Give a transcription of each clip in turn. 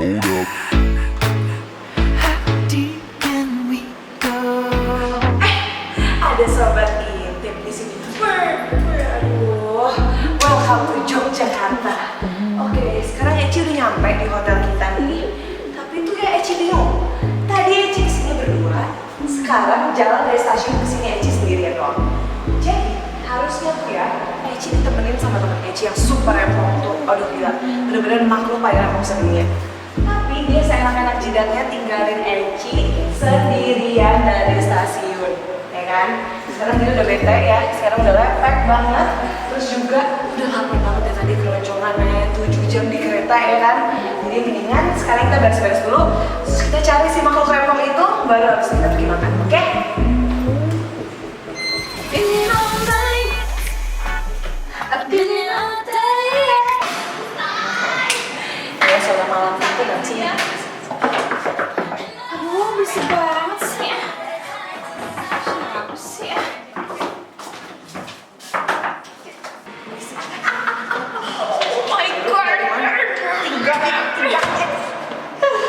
Hold up. How deep can we go? Ada sobat intip di sini. Aduh, welcome to Yogyakarta. Oke, sekarang Eci udah nyampe di hotel kita nih. Tapi tuh ya Eci bingung. Tadi Eci kesini berdua, sekarang jalan dari stasiun ke sini Eci sendirian doang. Jadi harusnya tuh ya Eci ditemenin sama temen Eci yang super rempong tuh. Aduh gila, bener-bener makhluk paling rempong sedunia. Tapi dia seenak-enak jidatnya tinggalin Eci sendirian dari stasiun, ya kan? Sekarang dia udah bete ya, sekarang udah lepek banget. Terus juga udah lapar banget ya tadi keroncongan 7 jam di kereta ya kan? Jadi mendingan sekarang kita beres-beres dulu. Terus kita cari si makhluk rempong itu, baru habis kita pergi makan, oke? Ya soal malam itu nanti ya. Aduh, berisik banget sih. Siapa sih ya? Oh my god. Tinggal.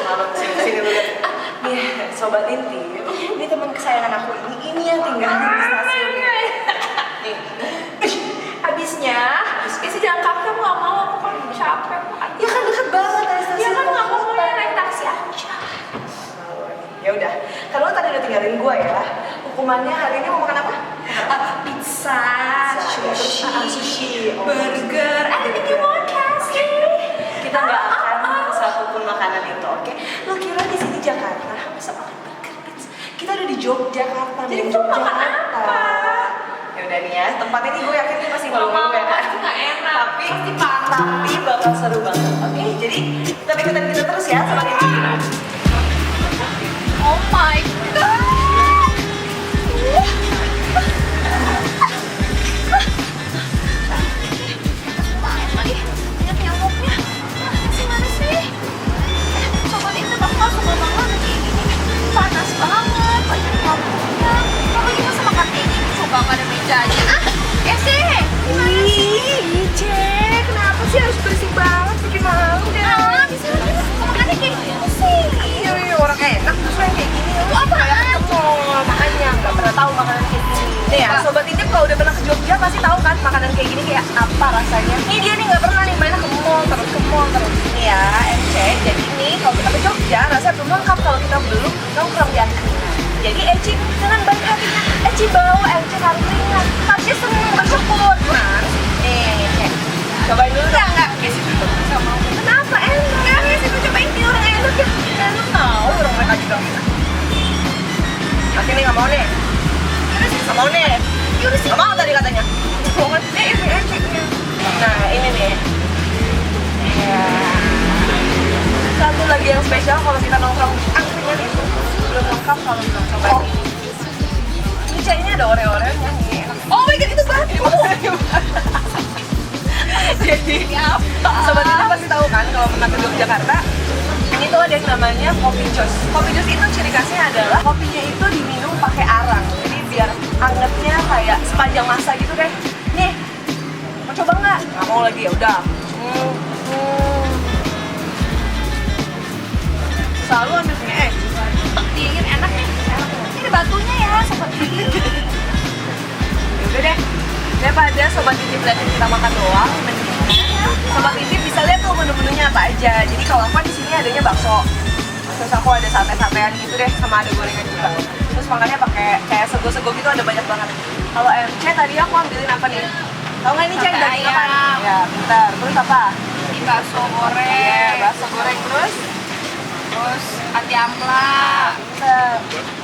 Malam sini dulu. Nih, sobat intip. Ini teman kesayangan aku ini yang tinggal di stasiun. Nih. Habisnya, isi jalan kaki aku nggak mau, aku kan capek. Ya kan deket banget dari stasiun. Ya kan nggak mau naik taksi aja. Ya udah, kalau tadi udah tinggalin gua ya, hukumannya hari ini mau makan apa? Pizza, sushi, burger, anything you want, Cassie. Kita nggak akan satupun makanan itu, oke? Lo kira di sini Jakarta bisa makan burger, pizza? Kita udah di Yogyakarta. Jadi kita makan apa? Ya udah nih ya, tempat ini gue yakin dia pasti malu-malu ya kan? Nggak enak, tapi bakal seru banget, oke? Jadi kita ikutan kita terus ya sama kita. Oh my god! Lagi, ingat nyamuknya. Mana sih? Sobat itu bakal suka banget kayak gini. Panas banget, banyak nyamuknya. Kamu juga sama makan kayak gini, coba nggak ada mejanya. Ya sih, gimana sih? Cek, kenapa sih harus bersih banget? Bikin malu deh. Bisa makannya kayak gini sih. Iya, orang enak terus kayak gini. Itu apaan? Makanya nggak pernah tahu makanan kayak gini. Nih ya, sobat intip kalau udah pernah ke Jogja pasti tahu kan makanan kayak gini kayak apa rasanya. Nih dia nih nggak pernah nih mainnya ke mall terus. Nih ya, MC. Jadi nih kalau kita ke Jogja rasanya belum lengkap kalau kita belum nongkrong di angkringan. Jadi Eci dengan baik hatinya, Eci bawa MC angkringan. Tapi seneng bersyukur. Nah, nih cek. Cobain dulu dong. Enggak. Eci tuh nggak mau. Kenapa enak? Eci tuh cobain di orang enak ya. Enak mau orang mereka juga. Nanti nih nggak mau nih. Nggak mau nih. Nggak mau tadi katanya. Banget nih ini Eci-nya. Nah ini nih. Ya. Satu lagi yang spesial kalau kita nongkrong angkringan itu belum lengkap kalau belum coba ini. Ini kayaknya ada oreo-oreonya nih. Oh my god itu batu. Jadi sobat ini pasti tahu kan kalau pernah ke Yogyakarta ini tuh ada yang namanya kopi jos. Kopi jos itu ciri khasnya adalah kopinya itu diminum pakai arang. Jadi biar angetnya kayak sepanjang masa gitu deh. Nih, mau coba nggak? Nggak mau lagi ya udah. Selalu ambil punya dingin enak nih. Ini batunya ya sobat intip. Udah deh. Daripada sobat intip liatin kita makan doang, mendingan sobat intip bisa lihat tuh menu-menunya apa aja. Jadi kalau aku di sini adanya bakso. Terus aku ada sate-satean gitu deh, sama ada gorengan juga. Terus makannya pakai kayak sego-sego gitu ada banyak banget. Kalau MC tadi aku ambilin apa nih? Tahu nggak ini cek daging apa? Ya, bentar. Terus apa? Ini bakso goreng. Iya, bakso goreng terus Ati ampla.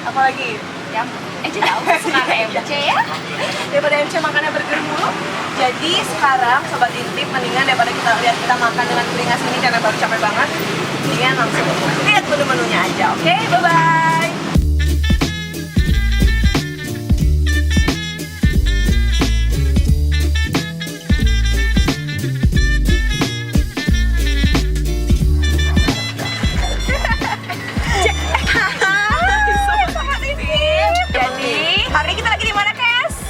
apa lagi? Yang tahu suka MC ya. Daripada MC makannya burger mulu, jadi sekarang sobat intip mendingan daripada kita makan dengan keringas ini karena baru capek banget, mendingan langsung lihat menu-menunya aja, oke? Bye bye. Jadi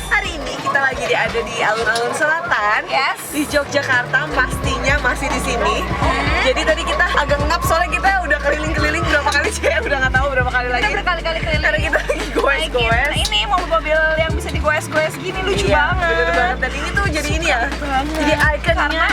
hari ini kita lagi di alun-alun selatan. Yes. Di Yogyakarta pastinya masih di sini. Jadi tadi kita agak ngap soalnya kita udah keliling-keliling berapa kali sih? Udah nggak tahu berapa kali lagi. Kita berkali-kali keliling. Karena kita lagi goes-goes. Naikin ini mobil-mobil yang bisa digoes-goes gini lucu Iya, banget. bener banget. Dan ini tuh jadi ini ya, jadi ikonnya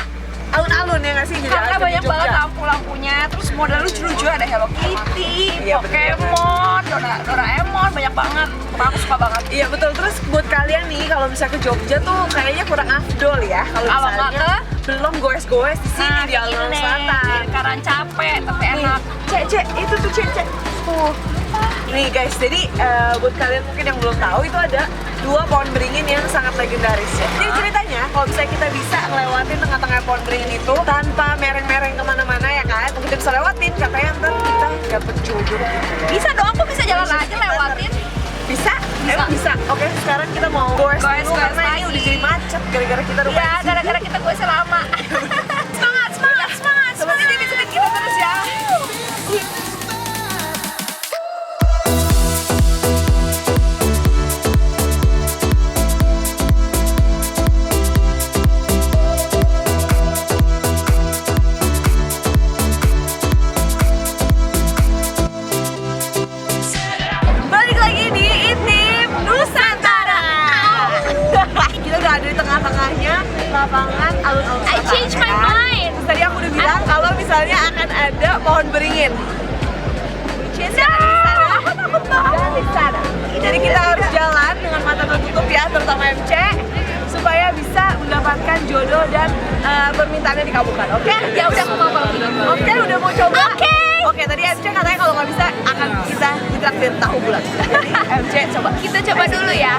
alun-alun ya nggak sih? Jadi Karena ikon di banyak Jogja. banget lampu-lampunya, terus model lucu-lucu, ada Hello Kitty, Iya, bener. Pokemon, Doraemon, banyak banget. Aku suka banget. Iya betul, terus buat kalian nih kalau bisa ke Jogja tuh kayaknya kurang afdol ya kalau Kalau nggak misalnya belum goes-goes di sini di kayak alun-alun gini, selatan. Karang capek tapi Nih, enak. Cek, itu tuh cek. Tuh. Nih guys, jadi buat kalian mungkin yang belum tahu itu ada 2 pohon beringin yang sangat legendaris ya. Jadi ceritanya kalau misalnya kita bisa ngelewatin tengah-tengah pohon beringin itu tanpa mereng-mereng kemana-mana ya kan, kita bisa lewatin katanya ntar kita dapet jodoh. Bisa dong, aku bisa jalan aja lewatin. Bisa? Emang bisa? Oke, sekarang kita mau goes dulu Goes karena ini lagi. udah jadi macet gara-gara kita udah Iya, gara-gara kita gue selama. Semangat. Seperti ini bisa kita terus ya. Balik lagi di Intip Nusantara. Kita udah ada di tengah-tengahnya lapangan alun-alun I selatan, change my ya kan? mind. Terus tadi aku udah bilang kalau misalnya akan ada pohon beringin. Aku takut banget. Di sana. Jadi kita harus jalan dengan mata tertutup ya, terutama MC, supaya bisa mendapatkan jodoh dan permintaannya dikabulkan. Oke? Ya udah aku mau kalau gitu. Oke, udah mau coba? Oke. Oke, tadi MC katanya kalau nggak bisa akan kita ditraktir tahu bulat. Jadi MC coba. Kita coba dulu ya.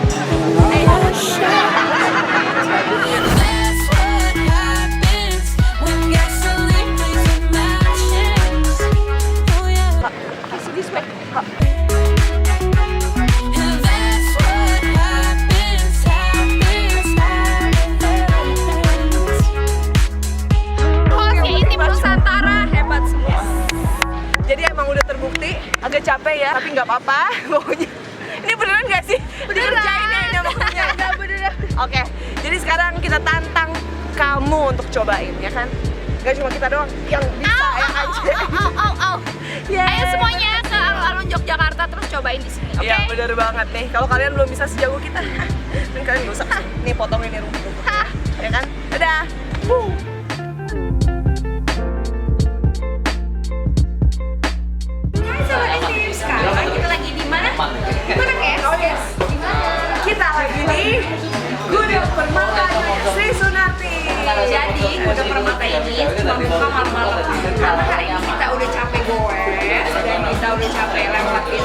That's what happens when gasoline plays with matches. Oh yeah. This way. And that's what happens. Hostnya Intip Nusantara hebat semua. Jadi emang udah terbukti agak capek ya, tapi nggak apa-apa. Pokoknya ini beneran nggak sih? Dikerjain ya ini pokoknya. Enggak beneran. Oke, jadi sekarang kita tantang kamu untuk cobain ya kan? Gak cuma kita doang yang bisa ya kan? Au. Yes. Ayo semuanya ke alun-alun Yogyakarta terus cobain di sini, oke? Iya bener banget nih. Kalau kalian belum bisa sejago kita, dan kalian gak usah. Nih potongin nih rumput-rumput. Ya kan? Dadah. Sekarang kita lagi di mana? Di mana guys? Oh yes. Kita lagi di Gudeg Permata Sri Sunarti. Jadi Gudeg Permata ini cuma buka malam-malam karena hari ini kita udah capek goes dan kita udah capek lewatin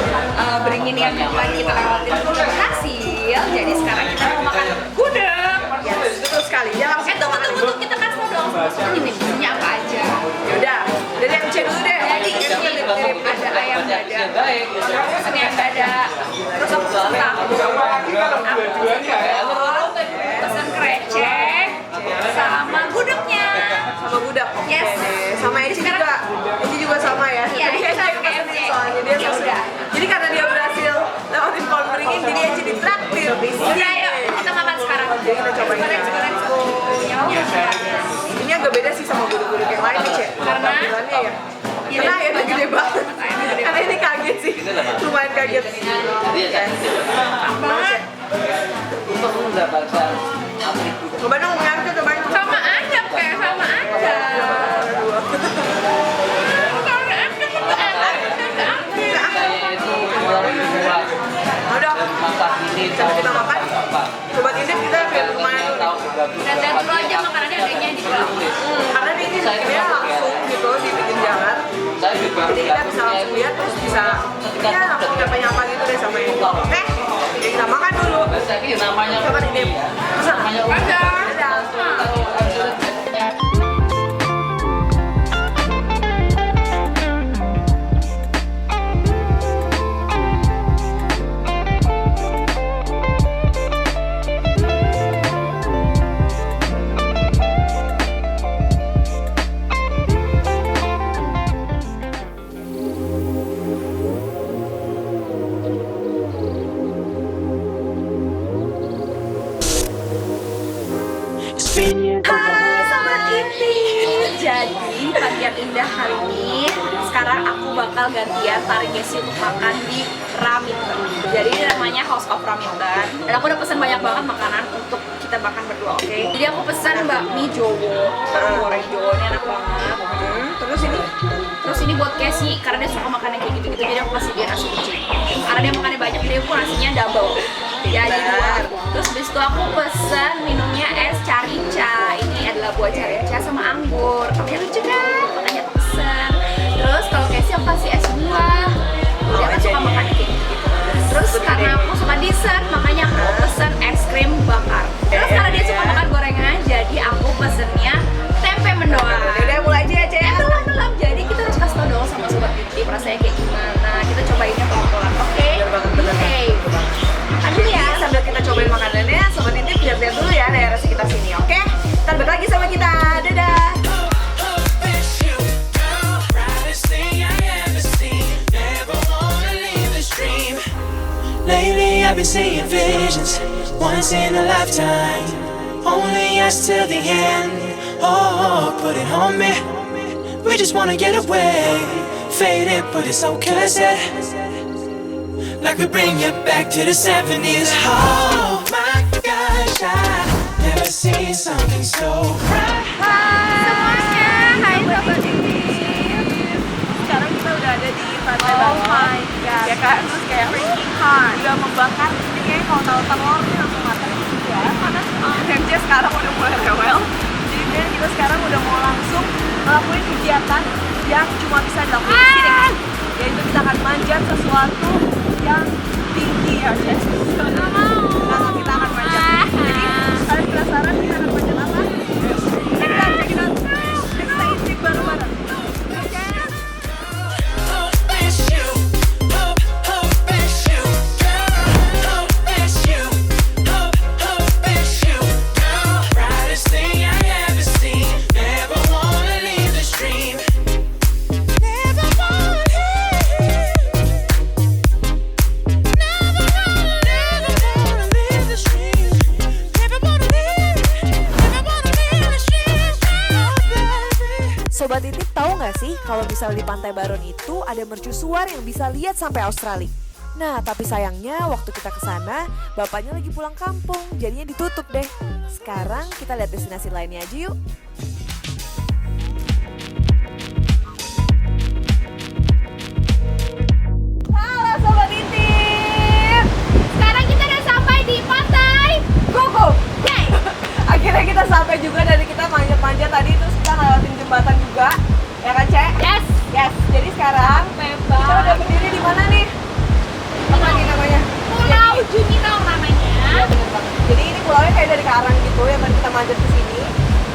beringin yang lagi kita lewatin itu udah berhasil. Jadi sekarang kita mau makan gudeg. Yes, betul sekali. Ya langsung Tunggu, kita kasih tau dong ini isinya apa aja. Yaudah, dari MC dulu deh. Jadi ini ada ayam dada, pesen yang dada, terus aku pesen tahu, aku pesen krecek, sama gudegnya. Sama budak. Yes. Oke. Sama Eci juga. Eci juga sama ya. Iya, Tadi Eci Eci sama yang pesenin MC. soalnya dia Ya pesen. udah. Jadi karena dia berhasil lewatin pohon beringin, jadi Eci ditraktir. Udah, ayo kita makan sekarang. Jadi kita cobain. Let's go. Ini agak beda sih sama gudeg-gudeg yang lain nih, Cek. Karena? Tampilannya ya. Karena ayamnya gede banget. Karena ini kaget sih. Lumayan kaget. Banget. Coba dong, ngantuk cobain. Sama aja, kayak sama aja. Sama aja, kita enak. Udah, coba kita makan. Coba ini kita biar lumayan dulu. Dan dulu aja makanannya adanya di bawah. Karena ini dia langsung gitu dibikin jalan. Jadi kita bisa langsung lihat terus bisa ya langsung nyapa-nyapa gitu deh sama ini. Oke, jadi kita makan dulu. Coba nih Dep. Kesana. Dadah. Jadi di Pantian Indah kali ini sekarang aku bakal gantian tarik Casey untuk makan di Raminten. Jadi ini namanya House of Raminten. Dan aku udah pesen banyak banget makanan untuk kita makan berdua, oke? Jadi aku pesen bakmi Jowo, goreng Jowo ini enak banget. Terus ini buat Casey karena dia suka makan yang kayak gitu-gitu. Jadi aku kasih dia nasi kucing. Karena dia makannya banyak, jadi aku nasinya double. Ya jadi dua. Terus habis itu aku pesen minumnya es carica. Ini adalah buah carica sama anggur. Namanya lucu kan? Makanya aku pesen. Terus kalau Casey aku kasih es buah. Dia kan suka makan kayak gitu-gitu. Terus karena aku suka dessert, makanya aku pesen es krim bakar. Terus karena dia suka makan gorengan, jadi aku pesennya tempe mendoan. Udah mulai aja ya, Cek. Belum. Jadi kita harus kasih tau dong sama sobat Titip rasanya kayak gimana. Kita cobainnya pelan-pelan, oke? Oke. Aduh ya. Sambil kita cobain makanannya, Sobat Intip lihat-lihat dulu ya daerah sekitar sini, oke? Ntar balik lagi sama kita, dadah! Lately I've been seeing visions, once in a lifetime. Only us till the end. Oh, put it on me. We just wanna get away. Faded, but it's so cursed. Like we bring you back to the 70s. Oh my gosh, I never seen something so bright. Semuanya, hai sobat Titip. Sekarang kita udah ada di Pantai Oh Bangun. my god. Ya kan, terus kayak freaking hot. Udah membakar, ini kayak kalau tahu telur nih langsung matang gitu ya. Panas banget. MC sekarang udah mulai rewel. Jadi Bian, kita sekarang udah mau langsung ngelakuin kegiatan yang cuma bisa dilakuin di sini guys. Yaitu kita akan manjat sesuatu yang tinggi ya guys. Nggak mau. Nah, kita akan manjat. Jadi kalian penasaran kita akan manjat apa? Check it out. Kita intip bareng-bareng. Hope it's you. Hope it's you. Girl, hope it's you. Hope it's you. Girl, brightest thing I ever seen. Never wanna leave this dream. Never wanna leave. Never wanna leave this dream. Never wanna leave. Never wanna leave this dream. Oh, baby. Sobat Titip tahu nggak sih kalau misalnya di Pantai Baron itu ada mercusuar yang bisa lihat sampai Australia. Nah, tapi sayangnya waktu kita ke sana, bapaknya lagi pulang kampung, jadinya ditutup deh. Sekarang kita lihat destinasi lainnya aja yuk. Halo Sobat Titip. Sekarang kita udah sampai di Pantai Gogo. Yay! Akhirnya kita sampai juga dari kita manjat-manjat tadi, terus kita ngelewatin jembatan juga. Ya kan, Cek? Yes! Yes. Jadi sekarang kita udah berdiri di mana nih? Apa nih namanya? Pulau Juminau namanya. Iya bener banget. Jadi ini pulaunya kayak dari karang gitu yang tadi kita manjat ke sini.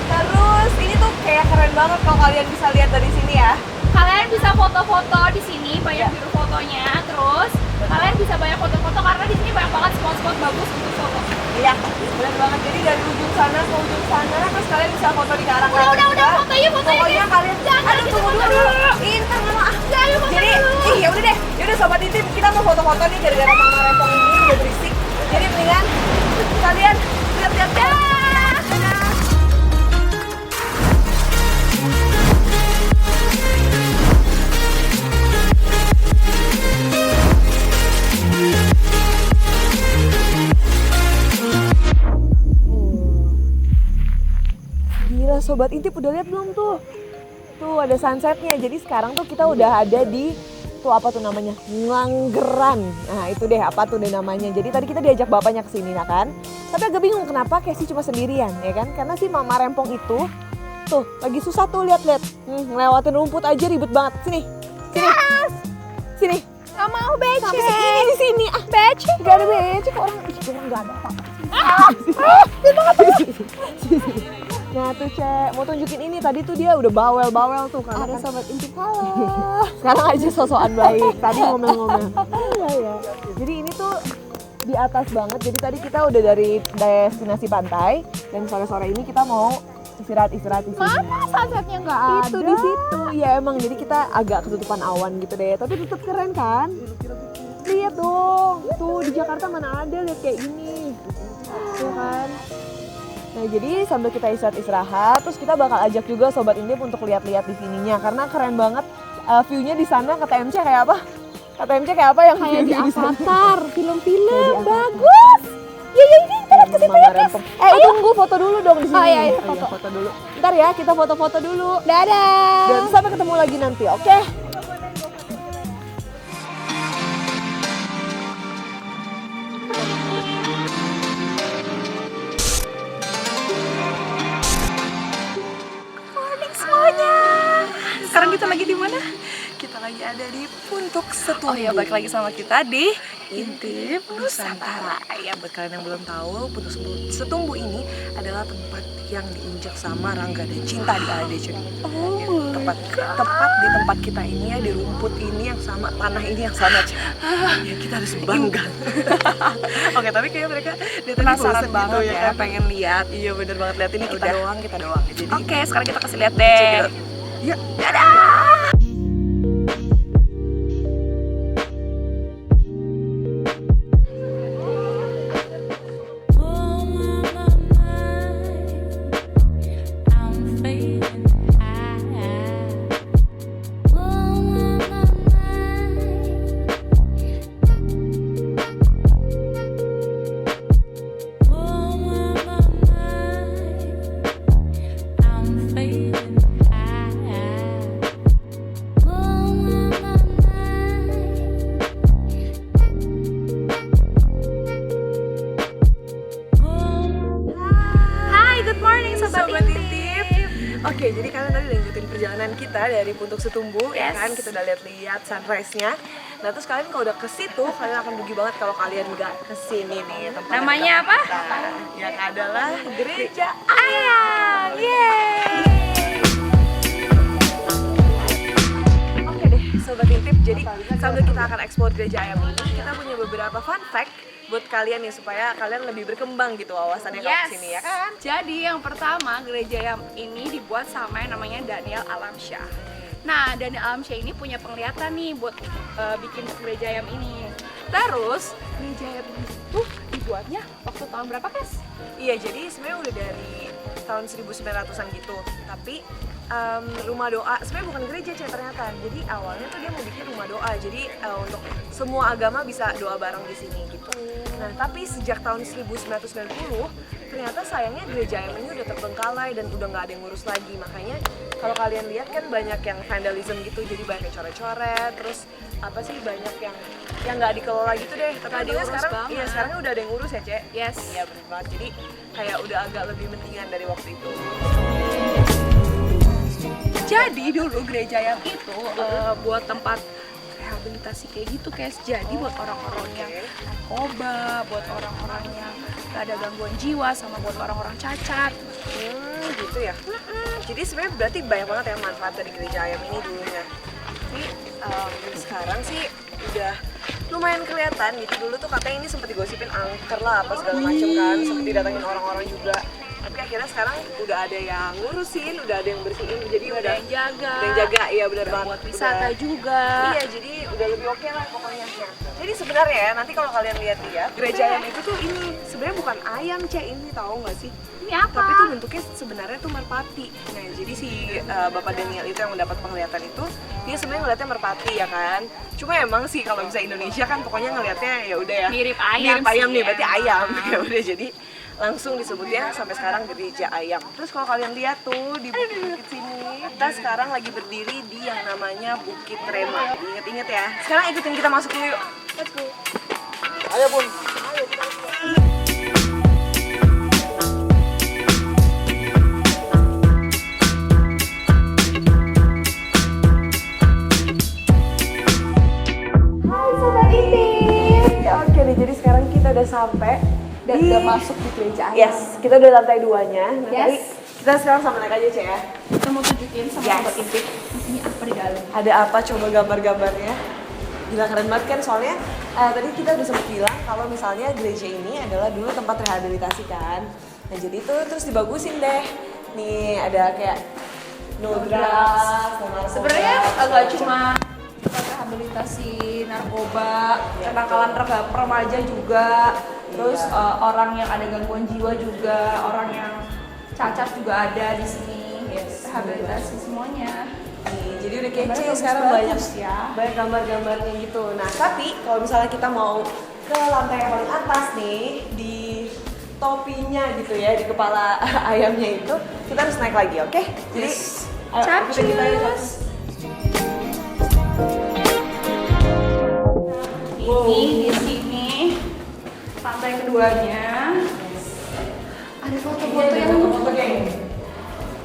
Terus ini tuh kayak keren banget kalau kalian bisa lihat dari sini ya. Kalian bisa foto-foto di sini, banyak biru fotonya. Terus kalian bisa banyak foto-foto karena di sini banyak banget spot-spot bagus untuk foto. Iya, bener banget. Jadi dari ujung sana ke ujung sana, terus kalian bisa foto di karang. Udah, foto yuk, foto yuk. Pokoknya kalian Jangan, aduh kita tunggu foto dulu. dulu. Intan maaf. Ayo foto Jadi, dulu. ya udah deh. Ya udah Sobat Titip, kita mau foto-foto nih gara-gara Mama Rempong ini udah berisik. Jadi mendingan kalian lihat-lihat ya. Dadah. Gila Sobat Intip udah lihat belum tuh? Tuh ada sunsetnya. Jadi sekarang tuh kita udah ada di tuh apa tuh namanya? Nganggeran. Nah itu deh apa tuh deh namanya. Jadi tadi kita diajak bapaknya ke sini kan. Tapi agak bingung kenapa Casey cuma sendirian ya kan? Karena si Mama Rempong itu tuh lagi susah tuh lihat-lihat. Ngelewatin rumput aja ribet banget. Sini. Sini. Sini. Gak mau becek. Sampai sini di sini. Ah Becek. gak ada becek orang. Cuma gak ada apa-apa. Nah tuh Cek, mau tunjukin ini tadi tuh dia udah bawel-bawel tuh karena Ada kan sobat intip halo. sekarang aja sosokan baik, tadi ngomel-ngomel. Iya ya. Jadi ini tuh di atas banget, jadi tadi kita udah dari destinasi pantai dan sore-sore ini kita mau istirahat di sini. Mana sunsetnya nggak ada? Itu di situ, ya emang jadi kita agak ketutupan awan gitu deh, tapi tetap keren kan? Lihat dong, tuh di Jakarta mana ada lihat kayak gini, tuh kan? Nah, jadi sambil kita istirahat, terus kita bakal ajak juga Sobat Intip untuk lihat-lihat di sininya karena keren banget view-nya di sana. Kata MC kayak apa? Kata MC kayak apa yang Kayak di view-nya sana? Avatar, film-film Kayak di bagus. Ya ini kita lihat ke situ ya, Kes. Tunggu foto dulu dong di sini. Oh, iya, iya, Oh, foto. foto dulu. Ntar ya, kita foto-foto dulu. Dadah. Dan sampai ketemu lagi nanti, oke? Morning semuanya. Sekarang kita lagi di mana? Kita lagi ada di Puntuk Setumbu. Oh ya, balik lagi sama kita di Intip Nusantara. Ya, buat kalian yang belum tahu, Puntuk Setumbu ini adalah tempat yang diinjak sama Rangga dan Cinta di ADC. Oh, Tepat di tempat kita ini ya, di rumput ini yang sama, tanah ini yang sama. Ya, kita harus bangga. Oke, tapi kayak mereka dari tadi penasaran bosen banget gitu, ya, kan? pengen lihat. Iya, bener banget. Lihat ini kita Udah. doang, kita doang. Jadi, Oke, sekarang kita kasih lihat check it deh. out. Ya, I'm fading I'm fading Hai, good morning Sobat Sobat Intip. Oke, jadi kalian tadi udah ngikutin perjalanan kita dari Puntuk Setumbu, ya Yes. kan? Kita udah lihat-lihat sunrise-nya. Nah, terus kalian kalau udah ke situ, kalian akan rugi banget kalau kalian nggak kesini nih. Tempat yang Namanya kita apa? pindah. Yang adalah Gereja Ayam. Yeay. Oke deh, Sobat Intip. Jadi sambil kita akan explore Gereja Ayam ini, kita punya beberapa fun fact buat kalian nih supaya kalian lebih berkembang gitu wawasannya kalau Yes. kesini ya kan? Jadi yang pertama gereja yang ini dibuat sama yang namanya Daniel Alamsyah. Nah, Daniel Alamsyah ini punya penglihatan nih buat bikin gereja ayam ini. Terus gereja ayam ini tuh dibuatnya waktu tahun berapa, Kes? Iya, jadi sebenarnya udah dari tahun 1900-an gitu. Tapi rumah doa, sebenarnya bukan gereja Cek ternyata. Jadi awalnya tuh dia mau bikin rumah doa. Jadi untuk semua agama bisa doa bareng di sini gitu. Nah, tapi sejak tahun 1990 ternyata sayangnya gereja ayam ini udah terbengkalai dan udah nggak ada yang ngurus lagi. Makanya kalau kalian lihat kan banyak yang vandalism gitu, jadi banyak yang coret-coret, terus apa sih banyak yang nggak dikelola gitu deh. Tapi Nggak untungnya diurus sekarang, banget. iya sekarang udah ada yang ngurus ya Cek. Yes. Iya bener banget. Jadi kayak udah agak lebih mendingan dari waktu itu. Jadi dulu gereja ayam itu buat tempat rehabilitasi kayak gitu, Kes. Jadi buat orang-orang yang narkoba, buat orang-orang yang gak ada gangguan jiwa, sama buat orang-orang cacat. Gitu ya. Jadi sebenarnya berarti banyak banget ya manfaat dari gereja ayam ini dulunya. Tapi sekarang sih udah lumayan kelihatan gitu. Dulu tuh katanya ini sempat digosipin angker lah apa segala macam kan, sempat didatengin orang-orang juga. Tapi akhirnya sekarang udah ada yang ngurusin, udah ada yang bersihin, jadi Udah ada yang jaga. Udah yang jaga, iya benar banget. Buat wisata juga. Iya, jadi udah lebih oke lah pokoknya. Jadi sebenarnya ya, nanti kalau kalian lihat-lihat, gereja ayam itu tuh ini sebenarnya bukan ayam Cek, ini tahu nggak sih? Ini apa? Tapi tuh bentuknya sebenarnya tuh merpati. Nah, jadi si Bapak Daniel itu yang mendapat penglihatan itu, dia sebenarnya ngeliatnya merpati ya kan. Cuma emang sih kalau bisa Indonesia kan pokoknya ngeliatnya ya udah ya. Mirip ayam Mirip ayam sih, nih, berarti emang. ayam. Ya udah jadi langsung disebutnya sampai sekarang gereja ayam. Terus kalau kalian lihat tuh di bukit-bukit sini, kita sekarang lagi berdiri di yang namanya Bukit Rema. Ingat-ingat ya. Sekarang ikutin kita masuk dulu yuk. Let's go. Ayo Bun. Ayo kita masuk. Oke nih, jadi sekarang kita udah sampai Dan udah masuk di gereja ayam. Yes, kita udah lantai 2-nya. Nah, Yes. tapi kita sekarang sama naik aja, Cek ya. Kita mau tunjukin sama Yes. Sobat Intip ini apa di dalam. Ada apa coba gambar-gambarnya? Gila keren banget kan, soalnya tadi kita udah sempat bilang kalau misalnya gereja ini adalah dulu tempat rehabilitasi kan. Nah jadi itu terus dibagusin deh. Nih ada kayak no drugs, no narkoba. Sebenarnya agak cuma tempat rehabilitasi narkoba, kenakalan remaja juga, terus orang yang ada gangguan jiwa juga, orang yang cacat juga ada di sini. Yes, Rehabilitasi semuanya. Nih, jadi udah kece Bagus, sekarang bagus banyak ya. banyak gambar-gambarnya gitu. Nah, tapi kalau misalnya kita mau ke lantai yang paling atas nih, di topinya gitu ya, di kepala ayamnya itu, kita harus naik lagi, oke? Jadi, ayo, Capcus. kita lihat. Ini di sini lantai keduanya. Ada foto-foto yang Foto geng.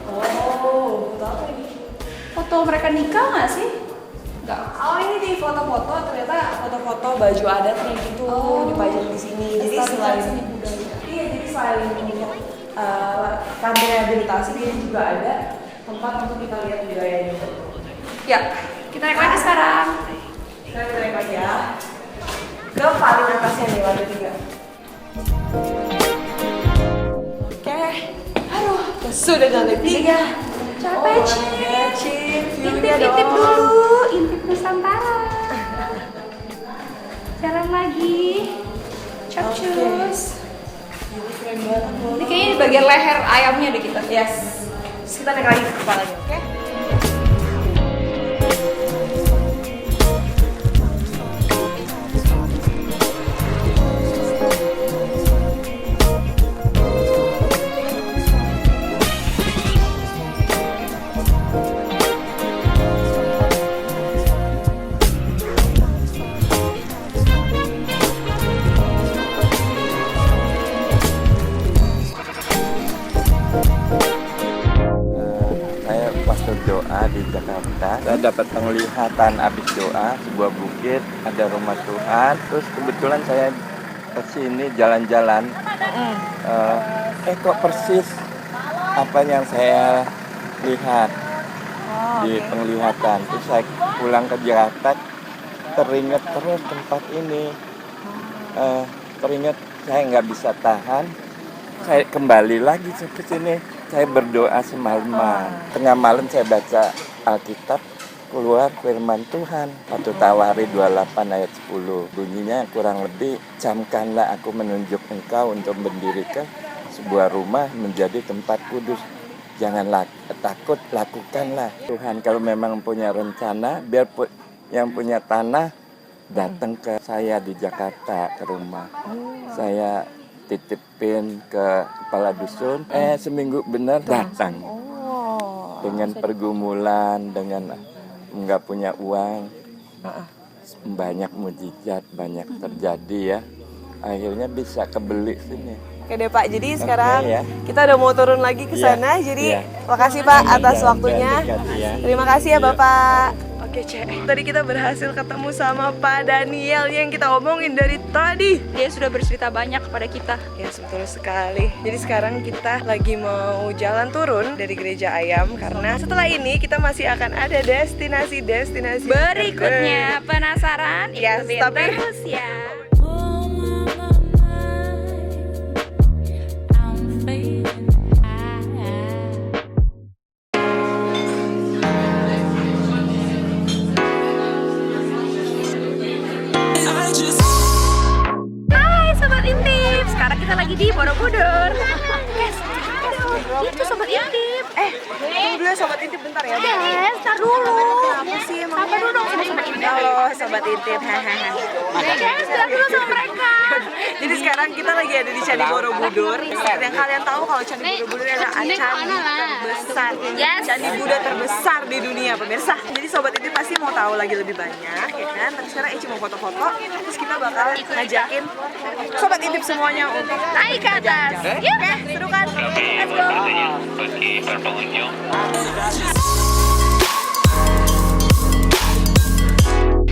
Oh, foto apa ini? foto mereka nikah nggak sih? Nggak. Oh, ini di foto-foto ternyata foto-foto baju adat kayak gitu dipajang di sini. Jadi selain seni budaya. iya, jadi selain kantor rehabilitasi ini juga ada tempat untuk kita lihat budayanya. Ya, kita naik lagi sekarang. Kita naik lagi ya. Ke paling atasnya nih, lantai 3. Oke. Aduh, sudah di lantai 3. Capek, Cip. View-nya Intip-intip dong. dulu, intip Nusantara. Jalan lagi. Capcus. Ini keren banget loh. Ini kayaknya di bagian leher ayamnya deh kita. Yes. Terus kita naik lagi ke kepalanya, oke? Saya pas doa di Jakarta, saya dapat penglihatan habis doa sebuah bukit, ada rumah Tuhan. Terus kebetulan saya kesini jalan-jalan, kok persis apa yang saya lihat di penglihatan. Terus saya pulang ke Jakarta, teringat terus tempat ini, teringat saya nggak bisa tahan. Saya kembali lagi ke sini. Saya berdoa semalaman. Tengah malam saya baca Alkitab, keluar firman Tuhan. 1 Tawari 28 ayat 10. Bunyinya kurang lebih, camkanlah aku menunjuk engkau untuk mendirikan sebuah rumah menjadi tempat kudus. Janganlah takut, lakukanlah. Tuhan kalau memang punya rencana, biar yang punya tanah datang ke saya di Jakarta, ke rumah. Saya titipin ke kepala dusun, seminggu benar datang. Dengan pergumulan, dengan nggak punya uang, banyak mujizat, banyak terjadi ya. Akhirnya bisa kebeli sini. Oke deh Pak, jadi sekarang ya. kita udah mau turun lagi ke Iya, sana. Jadi iya. makasih Pak atas Jangan waktunya. dekati ya. Terima kasih ya Iya. Bapak. Oke Cek, tadi kita berhasil ketemu sama Pak Daniel yang kita omongin dari tadi. Dia sudah bercerita banyak kepada kita. Ya betul sekali. Jadi sekarang kita lagi mau jalan turun dari Gereja Ayam karena setelah ini kita masih akan ada destinasi-destinasi Berikutnya penasaran? Yes, Ikutin tapi- terus ya. Oh, my mind, I'm fading high. Hai Sobat Intip, sekarang kita lagi di Borobudur. Guys, itu Sobat Intip. Tunggu dulu ya Sobat Intip bentar ya. Ntar dulu. Kenapa sih emang? Sapa dulu dong sama Sobat Intip. Halo Sobat Intip. Hahaha. Bilang dulu sama mereka. Jadi sekarang kita lagi ada di Candi Borobudur. Yang kalian tahu kalau Candi Borobudur adalah candi terbesar, candi Buddha terbesar di dunia pemirsa. Jadi Sobat Intip pasti mau tahu lagi lebih banyak, ya kan? Tapi sekarang Eci mau foto-foto, terus kita bakal ngajakin Sobat Intip semuanya untuk Naik ke atas. Yuk. Oke, seru kan? Let's go.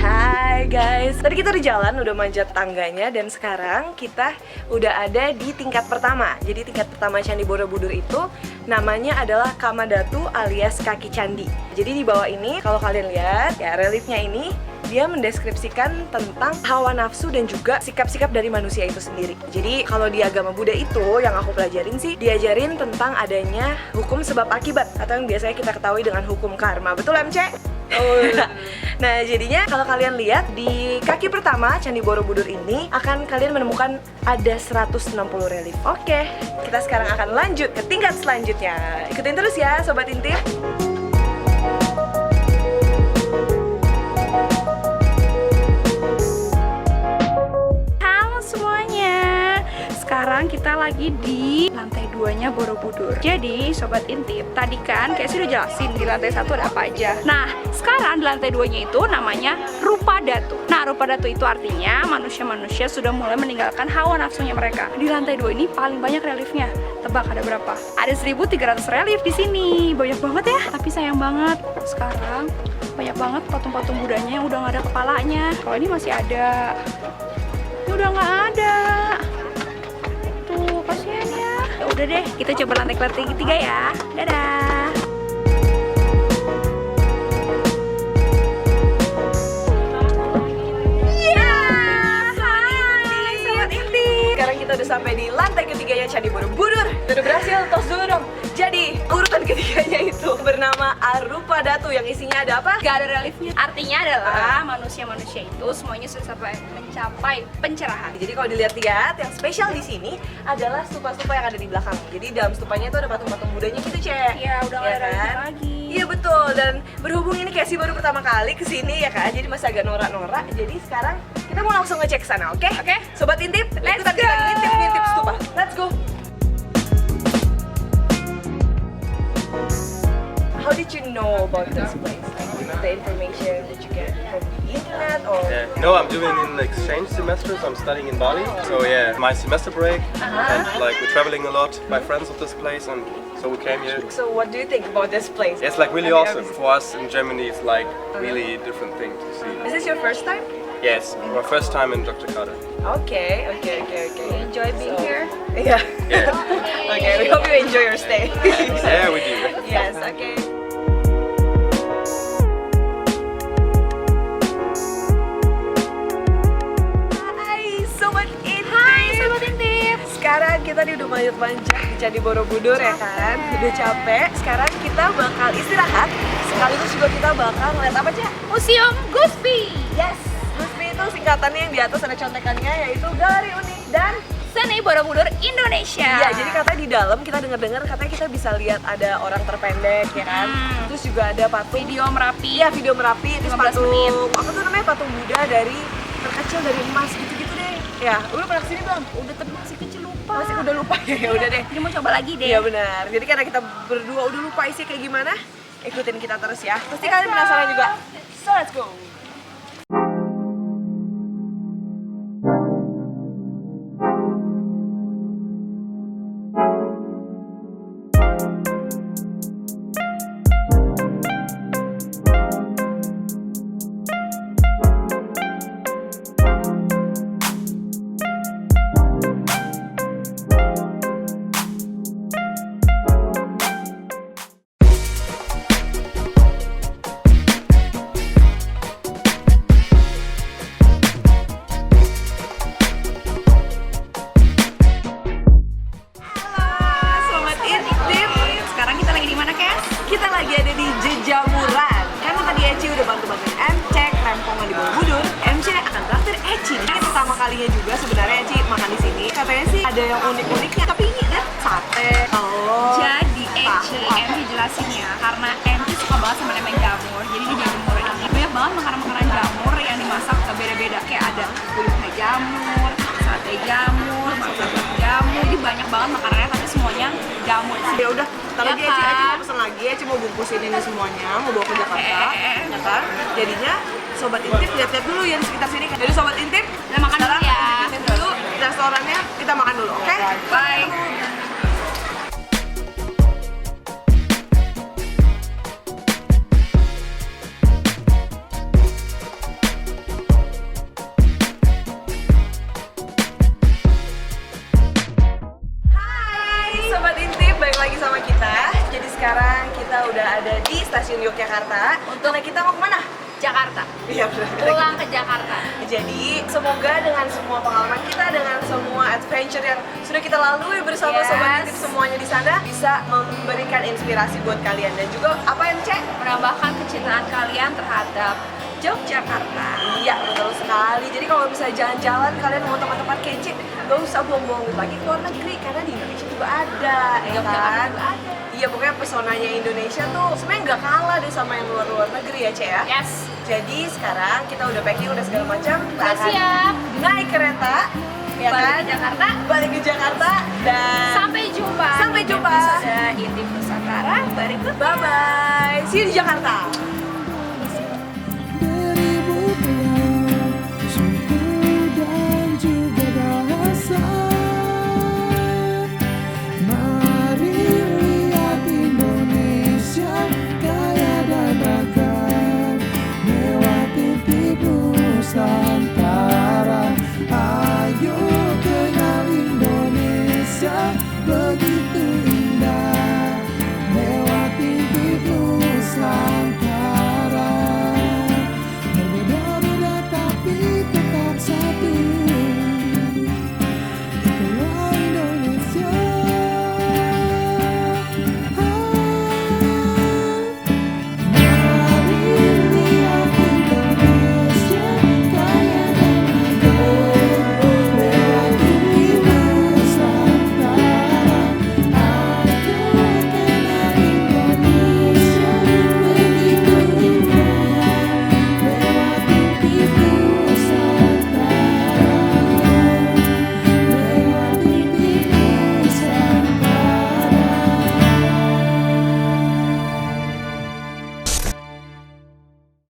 Hai guys, tadi kita udah jalan, udah manjat tangganya dan sekarang kita udah ada di tingkat pertama. Jadi tingkat pertama Candi Borobudur itu namanya adalah Kamadatu alias kaki candi. Jadi di bawah ini kalau kalian lihat ya reliefnya ini dia mendeskripsikan tentang hawa nafsu dan juga sikap-sikap dari manusia itu sendiri. Jadi kalau di agama Buddha itu yang aku pelajarin sih diajarin tentang adanya hukum sebab akibat atau yang biasanya kita ketahui dengan hukum karma. Betul MC? Nah, jadinya kalau kalian lihat di kaki pertama Candi Borobudur ini akan kalian menemukan ada 160 relief. Oke, kita sekarang akan lanjut ke tingkat selanjutnya. Ikutin terus ya Sobat Intip. Halo semuanya. Sekarang kita lagi di lantai 2-nya Borobudur. Jadi Sobat Intip, tadi kan kayak sudah jelasin di lantai 1 ada apa aja. Nah, sekarang di lantai 2-nya itu namanya Rupa Datu. Nah, Rupa Datu itu artinya manusia-manusia sudah mulai meninggalkan hawa nafsunya mereka. Di lantai 2 ini paling banyak reliefnya. Tebak ada berapa? Ada 1.300 relief di sini. Banyak banget ya. Tapi sayang banget, sekarang banyak banget patung-patung Budanya yang udah nggak ada kepalanya. Kalau ini masih ada. Ini udah nggak ada. Tuh, kasihan ya. Ya udah deh, kita coba lantai ketiga ya. Dadah. Iya, hai Sobat Intip. Sekarang kita udah sampai di lantai ketiganya Candi Borobudur. Udah berhasil, tos dulu dong. Jadi, urutan ketiganya itu bernama Arupa Datu yang isinya ada apa? Gak ada reliefnya. Artinya adalah manusia-manusia itu semuanya sudah sampai mencapai pencerahan. Jadi kalau dilihat-lihat, yang spesial di sini adalah stupa-stupa yang ada di belakang. Jadi dalam stupanya itu ada patung-patung Budanya gitu, Cek. Iya, udah gak ada relief lagi. Iya betul, dan berhubung ini Casey baru pertama kali kesini ya kan, jadi masih agak norak-norak. Jadi sekarang kita mau langsung ngecek sana, oke? Oke. Sobat Intip, Let's ikutan kita go. ngintip-ngintip stupa. Let's go. How did you know about this place? Like the information that you get from the internet or? Yeah. No, I'm doing an exchange semester, so I'm studying in Bali. So yeah, my semester break, and like we're traveling a lot. My friends of this place, and so we came here. So what do you think about this place? It's like really Have you awesome. ever- For us in Germany, it's like really different thing to see. Is this your first time? Yes, my first time in Jakarta. Okay. Enjoy being here. Yeah. Yeah, Okay, we hope you enjoy your stay. yeah, we do. Yes, okay. Hai Sobat Intip. Hai Sobat Intip. Sekarang kita nih udah manjat-manjat di Candi Borobudur ya kan. Udah capek. Sekarang kita bakal istirahat. Sekaligus juga kita bakal ngeliat apa, Cak? Museum Guspi. Yes. Guspi itu singkatannya yang di atas ada contekannya yaitu Galeri Unik dan Seni Borobudur Indonesia. iya, jadi katanya di dalam kita dengar-dengar katanya kita bisa lihat ada orang terpendek ya kan. Terus juga ada patung Video Merapi. iya, video Merapi, terus 15 patung menit. apa tuh namanya, patung Buddha dari terkecil dari emas gitu-gitu deh. Ya, lu pernah kesini belum? Udah tapi masih kecil lupa. Masih udah lupa ya udah deh. Jadi mau coba lagi deh. Iya benar. Jadi karena kita berdua udah lupa isi kayak gimana, ikutin kita terus ya. Pasti kalian penasaran juga. So let's go. Sobat Intip, Sekarang kita lagi di mana, Kes? kita lagi ada di Jejamuran. Kan tadi Eci udah bantu-bantuin cek rempongan di Borobudur. MC akan traktir Eci. Ini pertama kalinya juga sebenarnya Eci makan di sini. Katanya sih ada yang unik-uniknya, tapi ini lihat sate. Oh. Jadi tahu. MC jelasin ya, karena MC suka banget sama namanya jamur. Jadi di jamur ini banyak banget makanan-makanan jamur yang dimasak beda-beda. Kayak ada kulitnya jamur, sate jamur, martabak jamur. Jadi banyak banget makanannya, tapi semuanya jamur. Ya udah, ntar Ya lagi Eci kan? mau pesen lagi, Eci mau bungkusin ini semuanya, mau bawa ke Jakarta, ya kan? Jadinya Sobat Intip lihat-lihat dulu yang sekitar sini. Jadi Sobat Intip, Kita makan dulu sekarang ya. ikutin dulu restorannya, kita makan dulu, oke? Bye. Hai Sobat Intip, balik lagi sama kita. Jadi sekarang kita udah ada di stasiun Yogyakarta. Untuk kita mau kemana? Jakarta. Iya benar. Pulang ke Jakarta. Jadi semoga dengan semua pengalaman kita, dengan semua adventure yang sudah kita lalui bersama Yes. Sobat Intip semuanya di sana bisa memberikan inspirasi buat kalian dan juga apa yang cek? Menambahkan kecintaan kalian terhadap terhadap Yogyakarta. Iya, betul sekali. Jadi kalau misalnya jalan-jalan kalian mau tempat-tempat kece, gak usah buang-buang duit lagi ke luar negeri karena di Indonesia juga ada, ya Yogyakarta kan? juga ada. Iya, pokoknya pesonanya Indonesia tuh sebenarnya nggak kalah deh sama yang luar-luar negeri ya, Ce ya. Yes. Jadi sekarang kita udah packing, udah segala macam. Kita Udah akan siap. naik kereta, ya Balik kan? ke Jakarta. Balik ke Jakarta dan Sampai jumpa. Sampai di jumpa. episode Intip Nusantara berikut. bye bye. See you di Jakarta.